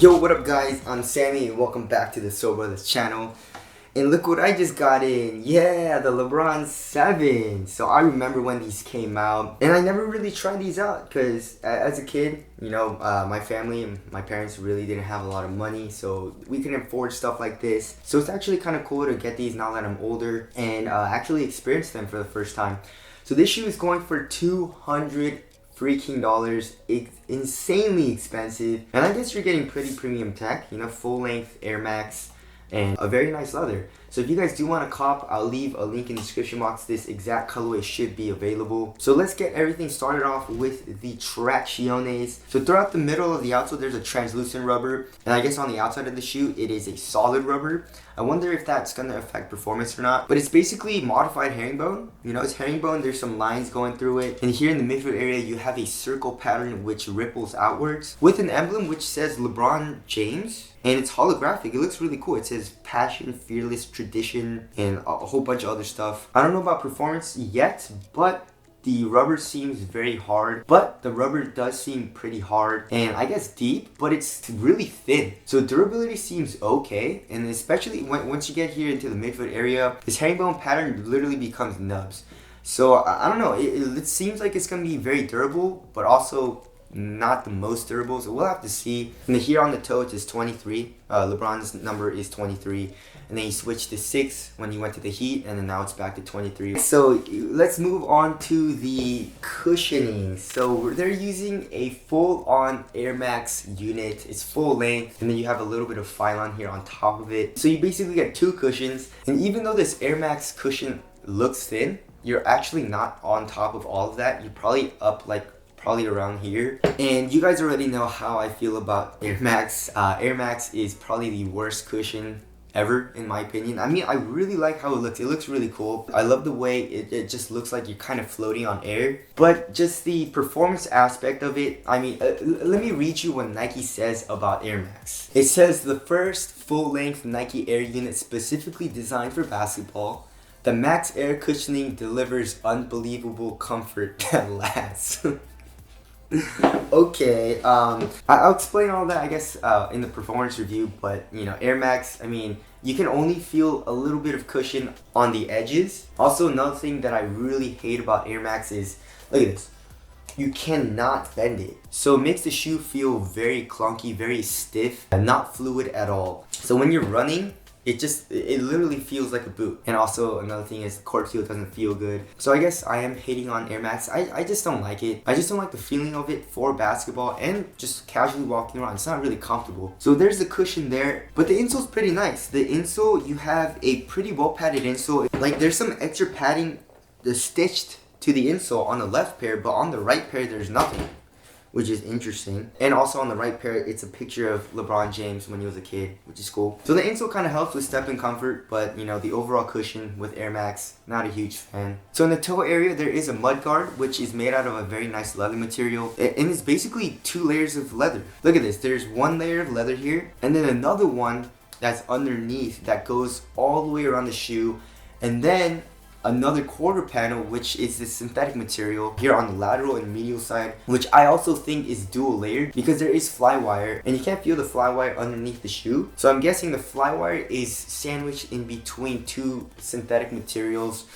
Yo, what up guys, I'm Sammy and welcome back to the Soul Brothers channel. And look what I just got in. Yeah, the Lebron 7. So I remember when these came out and I never really tried these out because as a kid, my family and my parents really didn't have a lot of money, so we couldn't afford stuff like this. So it's actually kind of cool to get these now that I'm older and actually experience them for the first time. So this shoe is going for $200 freaking dollars. It's insanely expensive, and I guess you're getting pretty premium tech, full length Air Max and a very nice leather. So if you guys do want to cop, I'll leave a link in the description box. This exact colorway should be available. So let's get everything started off with the tracciones. So throughout the middle of the outsole there's a translucent rubber, and I guess on the outside of the shoe it is a solid rubber. I wonder if that's going to affect performance or not, but it's basically modified herringbone. It's herringbone, there's some lines going through it, and here in the midfoot area you have a circle pattern which ripples outwards with an emblem which says LeBron James, and it's holographic. It looks really cool. It says passion, fearless, tradition, and a whole bunch of other stuff. I don't know about performance yet, but the rubber seems very hard, but the rubber does seem pretty hard and I guess deep, but it's really thin. So durability seems okay, and especially once you get here into the midfoot area, this herringbone pattern literally becomes nubs. So I don't know, it seems like it's going to be very durable, but also not the most durable, so we'll have to see. And here on the toe it says 23. LeBron's number is 23, and then he switched to 6 when he went to the Heat, and then now it's back to 23. So let's move on to the cushioning. So they're using a full-on Air Max unit. It's full length, and then you have a little bit of Phylon here on top of it. So you basically get 2 cushions, and even though this Air Max cushion looks thin, you're actually not on top of all of that. You're probably up probably around here. And you guys already know how I feel about Air Max. Air Max is probably the worst cushion ever in my opinion. I mean, I really like how it looks. It looks really cool. I love the way it just looks like you're kind of floating on air. But just the performance aspect of it, I mean, let me read you what Nike says about Air Max. It says, the first full-length Nike Air unit specifically designed for basketball, the Max Air cushioning delivers unbelievable comfort that lasts. Okay, I'll explain all that I guess in the performance review, but Air Max, I mean, you can only feel a little bit of cushion on the edges. Also, another thing that I really hate about Air Max is, look at this, you cannot bend it. So it makes the shoe feel very clunky, very stiff, and not fluid at all. So when you're running, it literally feels like a boot. And also another thing is the court feel doesn't feel good. So I guess I am hating on Air Max. I just don't like it. I just don't like the feeling of it for basketball and just casually walking around. It's not really comfortable. So there's the cushion there, but the insole's pretty nice. The insole, you have a pretty well padded insole. Like there's some extra padding stitched to the insole on the left pair, but on the right pair there's nothing, which is interesting. And also on the right pair, it's a picture of LeBron James when he was a kid, which is cool. So the insole kind of helps with step and comfort, but the overall cushion with Air Max, not a huge fan. So in the toe area, there is a mud guard, which is made out of a very nice leather material. And it's basically 2 layers of leather. Look at this, there's 1 layer of leather here, and then another one that's underneath that goes all the way around the shoe, and then another quarter panel, which is this synthetic material here on the lateral and medial side, which I also think is dual layered because there is fly wire and you can't feel the fly wire underneath the shoe. So I'm guessing the fly wire is sandwiched in between 2 synthetic materials,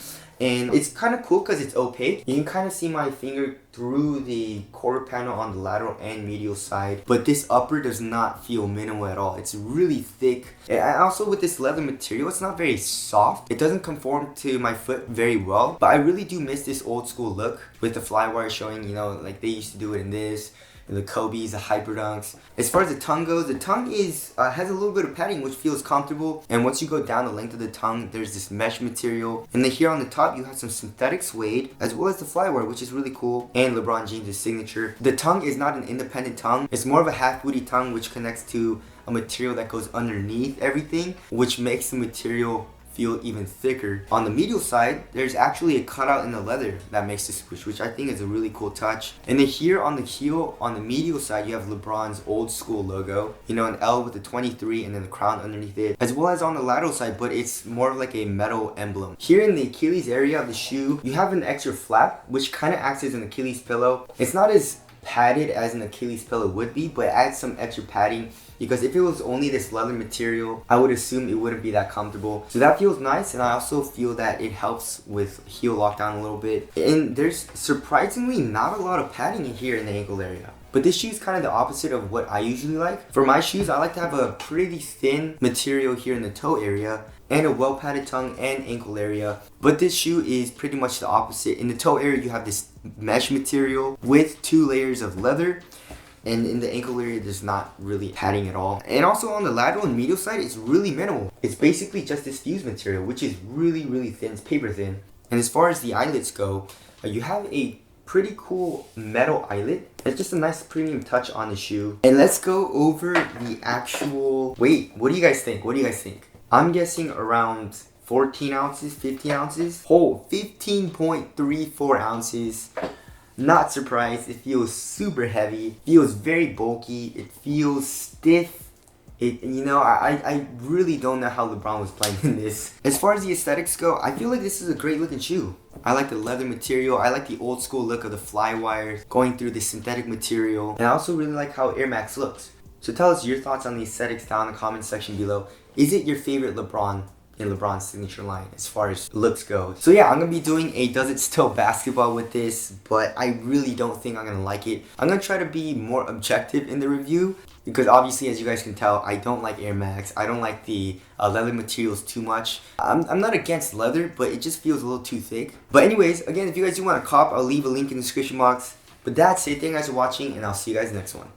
and it's kind of cool because it's opaque. You can kind of see my finger through the quarter panel on the lateral and medial side, but this upper does not feel minimal at all. It's really thick, and also with this leather material, it's not very soft. It doesn't conform to my foot very well, but I really do miss this old school look with the fly wire showing, like they used to do it in this, the Kobe's, the Hyper Dunks. As far as the tongue goes, the tongue has a little bit of padding which feels comfortable, and once you go down the length of the tongue, there's this mesh material, and then here on the top you have some synthetic suede as well as the fly wire, which is really cool, and LeBron James' signature. The tongue is not an independent tongue, it's more of a half booty tongue which connects to a material that goes underneath everything, which makes the material feel even thicker. On the medial side, there's actually a cutout in the leather that makes the swoosh, which I think is a really cool touch. And then here on the heel, on the medial side, you have LeBron's old school logo, an L with the 23 and then the crown underneath it, as well as on the lateral side, but it's more like a metal emblem. Here in the Achilles area of the shoe, you have an extra flap, which kind of acts as an Achilles pillow. It's not as padded as an Achilles pillow would be, but it adds some extra padding, because if it was only this leather material, I would assume it wouldn't be that comfortable. So that feels nice, and I also feel that it helps with heel lockdown a little bit. And there's surprisingly not a lot of padding in here in the ankle area. But this shoe is kind of the opposite of what I usually like. For my shoes, I like to have a pretty thin material here in the toe area and a well padded tongue and ankle area. But this shoe is pretty much the opposite. In the toe area, you have this mesh material with 2 layers of leather. And in the ankle area, there's not really padding at all. And also on the lateral and medial side, it's really minimal. It's basically just this fused material, which is really, really thin. It's paper thin. And as far as the eyelets go, you have a pretty cool metal eyelet. It's just a nice premium touch on the shoe. And let's go over the actual weight. What do you guys think? What do you guys think? I'm guessing around 14 ounces, 15 ounces. Oh, 15.34 ounces. Not surprised. It feels super heavy. It feels very bulky. It feels stiff. I really don't know how LeBron was playing in this. As far as the aesthetics go, I feel like this is a great looking shoe. I like the leather material. I like the old school look of the fly wires going through the synthetic material. And I also really like how Air Max looks. So tell us your thoughts on the aesthetics down in the comment section below. Is it your favorite LeBron in LeBron's signature line as far as looks go? So yeah, I'm gonna be doing a Does It Still Basketball with this, but I really don't think I'm gonna like it. I'm gonna try to be more objective in the review, because obviously, as you guys can tell, I don't like Air Max. I don't like the leather materials too much. I'm not against leather, but it just feels a little too thick. But anyways, again, if you guys do want to cop, I'll leave a link in the description box. But that's it. Thank you guys for watching, and I'll see you guys next one.